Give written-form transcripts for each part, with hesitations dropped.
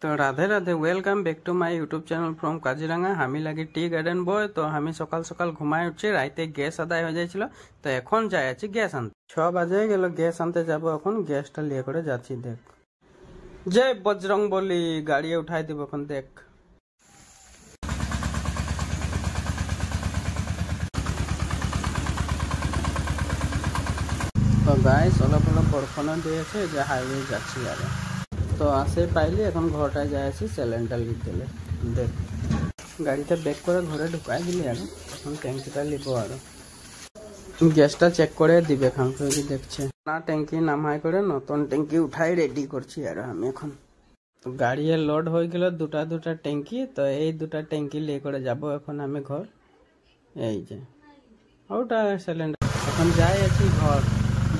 तो Radhe Radhe welcome back to my YouTube channel from Kaziranga हमी लगी टी गार्डन बय तो हमी सकाल सकाल घुमाय उठছি রাইতে গ্যাস আদায় হয়ে যাচ্ছিল তো এখন যাই আছি গ্যাস আনতে 6 বাজে গেল গ্যাস আনতে যাব এখন গ্যাসটা নিয়ে করে যাচ্ছি দেখ জয় বজরং বলি গাড়ি উঠাই দিব এখন দেখ তো গাইস অলপ অলপ বরফন দিয়েছে যে হাইওয়ে যাচ্ছি আর তো আসে পাইলি এখন ঘরটায় যাই আছি সিলিন্ডার নিতে দেখ গাড়িটা ব্যাক করে ঘরে ঢুকাই দিলি আর এখন ট্যাঙ্কিটা লিখবো আর গ্যাসটা চেক করে দিবে খান কি দেখছে না ট্যাঙ্কি নামাই করে নতুন ট্যাঙ্কি উঠাই রেডি করছি আর আমি এখন তো গাড়ি লোড হয়ে গেল দুটা দুটা ট্যাঙ্কি তো এই দুটা ট্যাঙ্কি নিয়ে করে যাব এখন আমি ঘর এই যে ওটা সিলিন্ডার এখন যাই আছি ঘর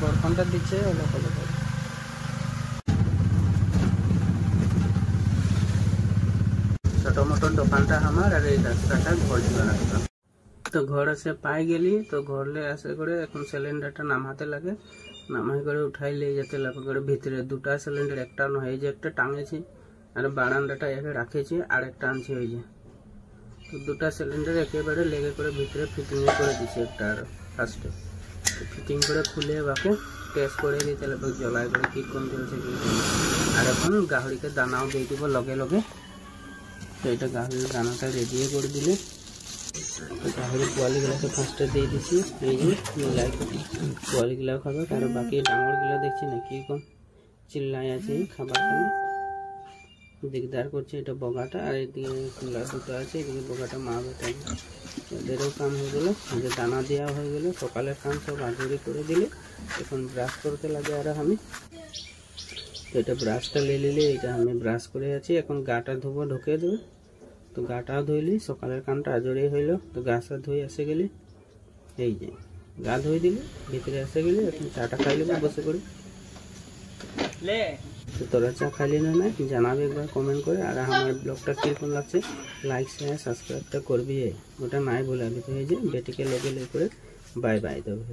বরফনটা দিচ্ছে অলপ অলপ छोटो मोटो दुकानटा हमार और এই রাস্তাটা ঘর যাওয়ার রাস্তা তো ঘর এসে পাই গেলি তো ঘর লে আসে করে এখন সিলিন্ডারটা নামাতে লাগে নামাই করে উঠাই নিয়ে যেতে লাগে করে ভিতরে দুটা সিলিন্ডার একটা ন এই যে একটা টাঙেছি আর বারান্দাটা একে রাখেছি আর একটা আনছি ওই যে তো দুটা সিলিন্ডার একেবারে লেগে করে ভিতরে ফিটিং করে দিছি একটা আর ফার্স্টে ফিটিং করে খুলে বাকে টেস্ট করে দিতে লাগে জ্বলাই করে কি কোন চলছে কি আর এখন গাহরিকে দানাও দিয়ে দিব লগে লগে তো এটা গাহরির দানাটা রেডি করে দিলে তো গাহরির পোয়ালিগুলোকে ফার্স্টে দিয়ে দিছি এই যে মিলাই পোয়ালিগুলো খাবে আর বাকি ডাঙরগুলো দেখছি না কীরকম চিল্লাই আছে খাবার খাবে দিকদার করছে এটা বগাটা আর এদিকে কুলা দুটো আছে এদিকে বগাটা মা বেটা এদেরও কাম হয়ে গেলো যে দানা দেওয়া হয়ে গেলো সকালের কাম সব আজুরি করে দিলে এখন ব্রাশ করতে লাগে আর আমি তো এটা ব্রাশটা নিলে এটা আমি ব্রাশ করে আছি এখন গাটা ধোবো ঢুকে দেবে তো গাটা ধুইলি সকালের কামটা আজরে হইল তো গাছা ধুই আসে গেলি এই যে গা ধুই দিলি ভিতরে আসে গেলি এখন চাটা খাই নেবো বসে করে তো তোরা চা খাইলি না না জানাবে একবার কমেন্ট করে আর আমার ব্লগটা কীরকম লাগছে লাইক শেয়ার সাবস্ক্রাইবটা করবি ওটা নাই বলে আগে তো এই যে বেটিকে লেগে করে বাই বাই দেবে